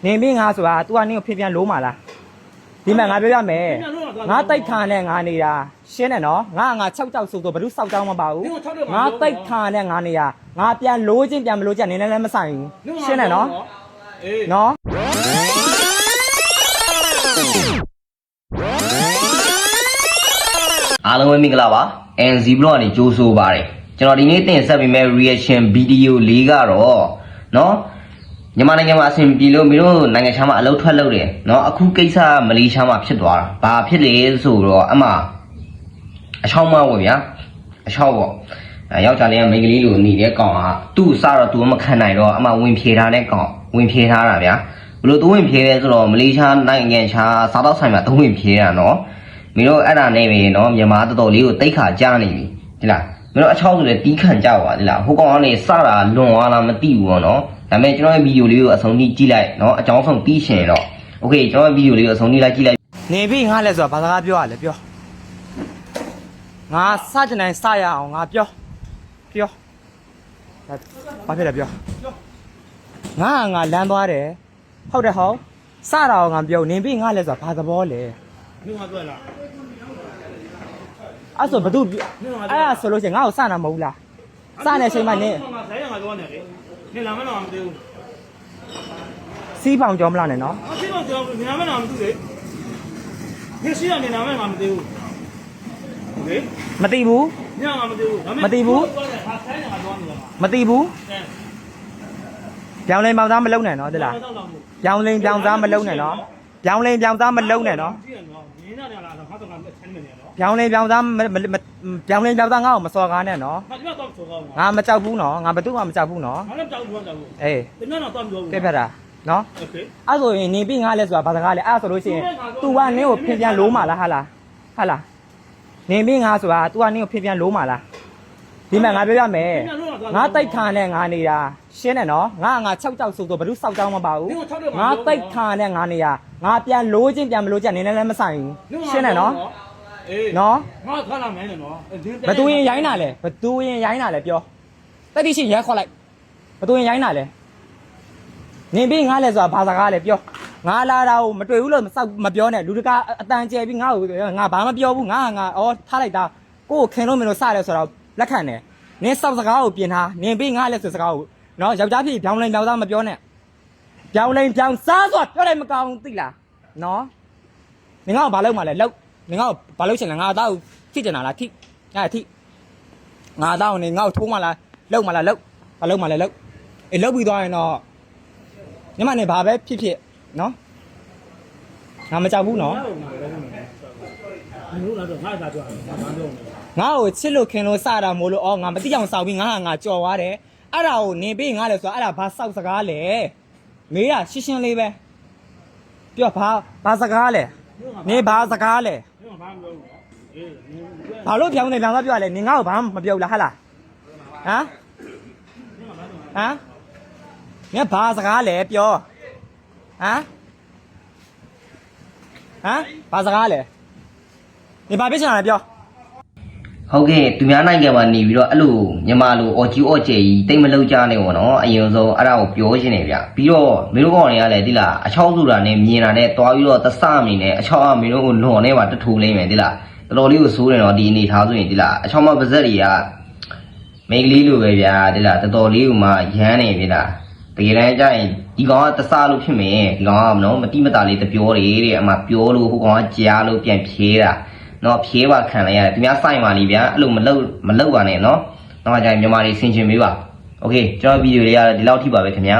နေမင်းငါဆိုတာ तू ကနင်းကိုဖေးပြန်လို့မှာလားဒီမှာငါပြောရမယ်ငါတိုက်ခါနဲ့ငါနေတာရှင်းတယ်နော်ငါ6ကြောက်ဆိုတော့ဘယ်သူစောက်ကြောင်းမပါဘူးငါတိုက်ခါနဲ့ငါနေတာငါပြန်လို့ချင်းပြန်မလို့ချင်းနင်းလည်းမဆိုင်ဘူးရှင်းတယ်နော်နော်အားလုံးပဲမင်္ဂလာပါ NZ Blog ကနေကြိုးဆိုပါတယ်ကျွန်တော်ဒီနေ့တင်ဆက်ပေးမယ့် reaction video လေးကတော့နော်မြန်မာနိုင်ငံမှာအဆင်ပြေလို့မင်းတို့နိုင်ငံခြားမှာအလုပ်ထွက်လုပ်တယ်နော်အခုကိစ္စမလေးရှားမှာဖြစ်သွားတာဘာဖြစ်လဲဆိုတော့အမအချောင်းမဝင်ဗျာအချောင်းပေါ့ယောက်ျားလေးကမိန်းကလေးလိုနေတဲ့ကောင်ကသူ့စတော့သူမခံနိုင်တော့အမဝင်ဖြေထားတဲ့ကောင်ဝင်ဖြေထားတာဗျာဘလို့သူဝင်ဖြေလဲဆိုတော့မလေးရှားနိုင်ငံခြားစားတော့ဆိုင်မှာသူဝင်ဖြေတာနော်မင်းတို့အဲ့ဒါနဲ့ပဲနော်မြန်မာတော်တော်လေးကိုတိတ်ခါကြားနေပြီဒီလားမင်းတို့အချောင်းဆိုလဲတီးခံကြပါဒီလားဟိုကောင်ကနေစတာလွန်သွားလားမသိဘူးပေါ့နော်ဒါပေမဲ့ကျွန်တော်ရဲ့ဗီဒီယိုလေးကိုအဆုံးထိကြည့်လိုက်နော်အကြောင်းဆုံးပြီးရှင်တော့โอเคကျွန်တော်ရဲ့ဗီဒီယိုလေးကိုအဆုံးထိလိုက်ကြည့်လိုက်နေပြီငါလဲဆိုတာဘာစကားပြောရလဲပြောငါစကြနိုင်စရအောင်ငါပြောဘာဖြစ်လဲပြောငါလမ်းသွားတယ်ဟုတ်တယ်ဟောစတာအောင်ငါပြောနေပြီငါလဲဆိုတာဘာသဘောလဲ你话对了，အဲ့ဆိုဘသူအဲ့ဒါဆိုလို့ရှိရင်ငါ့ကိုစတာမဟုတ်လားစနေချိန်မှနေ谁让我多呢？你两万两没得？စီးပေါင်ကြောမလားနဲ့နော်啊，这个叫你两万两没得？你谁让你两万两没得？OK？ မသိဘူး 你两万没得？မသိဘူး他谁让我多呢？ မသိဘူး 哎， ပြောင်းလဲပေါင်းသားမလုံးနဲ့နော်သိလားပြောင်းလဲပြောင်းသားမလုံးနဲ့နော်ပြောင်းလဲပြောင်းသားမလုံးနဲ့နော်你那两他都干钱没得了。ပြောင်းလဲပြောင်းသားပြောင်းလဲပြောင်းသားငါ့ကိုမစော်ကားနဲ့နော်他不要当初高嘛。ငါမကြောက်ဘူးနော်ငါဘယ်သူမှမကြောက်ဘူးနော်他那照顾照顾。အေး你那当照顾。ပြက်ပြက်တာနော် OK。အဲ့ဆိုရင်နေပြီငါလဲဆိုတာဘာစကားလဲအဲ့ဆိုလို့ရှိရင် तू ကနင်းကိုဖင်ပြန်လို့မှာလားဟာလားနေပြီငါဆိုတာ तू ကနင်းကိုဖင်ပြန်လို့မှာလားဒီမှာငါပြောရမယ်ငါတိုက်ခါနဲ့ငါနေတာရှင်းတယ်နော်ငါ6ကြောက်ဆိုတော့ဘယ်သူစောက်ကြောင်းမပါဘူးငါတိုက်ခါနဲ့ငါနေတာငါပြန်လို့ချင်းပြန်မလို့ချင်းနင်းလည်းမဆိုင်ဘူးရှင်းတယ်နော်နော်ငါခါလာမယ်နော်ဘသူရင်ရိုင်းတာလဲဘသူရင်ရိုင်းတာလဲပြောတက်တိရှိရဲခေါ်လိုက်ဘသူရင်ရိုင်းတာလဲနေပြီငါလဲဆိုတာဘာစကားလဲပြောငါလာတာကိုမတွေ့ဘူးလို့မပြောနဲ့လူတကာအတန်ကျဲပြီးငါ့ကိုငါဘာမပြောဘူးငါဩထားလိုက်တာကိုကိုခင်လို့မင်းတို့စတယ်ဆိုတော့လက်ခံတယ်နင်းစောက်စကားကိုပြင်ထားနင်းပြီးငါလဲဆိုစကားကိုနော်ယောက်ျားဖြစ်ပြောင်းလဲပြောင်းသားမပြောနဲ့ပြောင်းလဲပြောင်းစားဆိုပြောတယ်မကောင်းသိလားနော်နင်ကဘာလုပ်မှလဲလုပ်နင်ကဘာလုပ်ချင်လဲငါအသားကိုထိကျင်တာလားထိအဲ့ထိငါအသားကိုနင်ငါ့ကိုထိုးမှလားလုပ်မှလားလုပ်ဘာလုပ်မှလဲလုပ်အေးလုပ်ပြီးသွားရင်တော့ညီမနေဘာပဲဖြစ်နော်ငါမကြောက်ဘူးနော်မျိုးလာတော့ငါသာကြွားငါပြောနေငါ့ကိုချစ်လို့ခင်လို့စတာမို့လို့ငါမသိအောင်စောက်ပြီးငါကြော်သွားတယ်အဲ့ဒါကိုနေပြီးငါလဲဆိုတော့အဲ့ဒါဘာစောက်စကားလဲမေးတာရှင်းရှင်းလေးပဲပြောဘာစကားလဲနေဘာစကားလဲဘာလို့ပြောင်းနေပြောင်းသားပြောရလဲနေငါ့ကိုဘာမှမပြောဘူးလားဟာလားဟမ်နေဘာစကားလဲပြောဟမ်ဘာစကားလဲနေဘာပြချင်တာလဲပြောဟုတ်ကဲ့သူများနိုင်ငံမှာနေပြီးတော့အဲ့လိုမြန်မာလိုအော်ကြီးအော်ကျယ်ကြီးတိတ်မလောက်ကြနေဘောနော်အရင်ဆုံးအဲ့ဒါကိုပြောရှင်းနေဗျပြီးတော့မင်းတို့ကောင်တွေကလည်းဒီလားအချောင်းဆိုတာနဲ့မြင်တာနဲ့တွားပြီးတော့သစမနေနဲ့အချောင်းကမင်းတို့ကိုလွန်နေပါတထိုးလိမ့်မယ်ဒီလားတော်တော်လေးကိုစိုးနေတော့ဒီအနေထားဆိုရင်ဒီလားအချောင်းမပါဇက်တွေကမိန်းကလေးလိုပဲဗျာဒီလားတော်တော်လေးကိုမှရမ်းနေပြီလားတကယ်တမ်းကျရင်ဒီကောင်ကသစလို့ဖြစ်မယ်ဒီကောင်ကနော်မတိမတာလေးတပြောတယ်တဲ့အမှပြောလို့ဟိုကောင်ကကြားလို့ပြန်ဖြေးတာနော်ဖြေးပါခံလိုက်ရတယ်သူများစိုက်ပါလိဗျာအဲ့လိုမလုပ်ပါနဲ့နော်နောက်မှကျရင်မြန်မာတွေဆင်ခြင်ပေးပါโอเคကျွန်တော်ဗီဒီယိုလေးကတော့ဒီလောက်ထိပါပဲခင်ဗျာ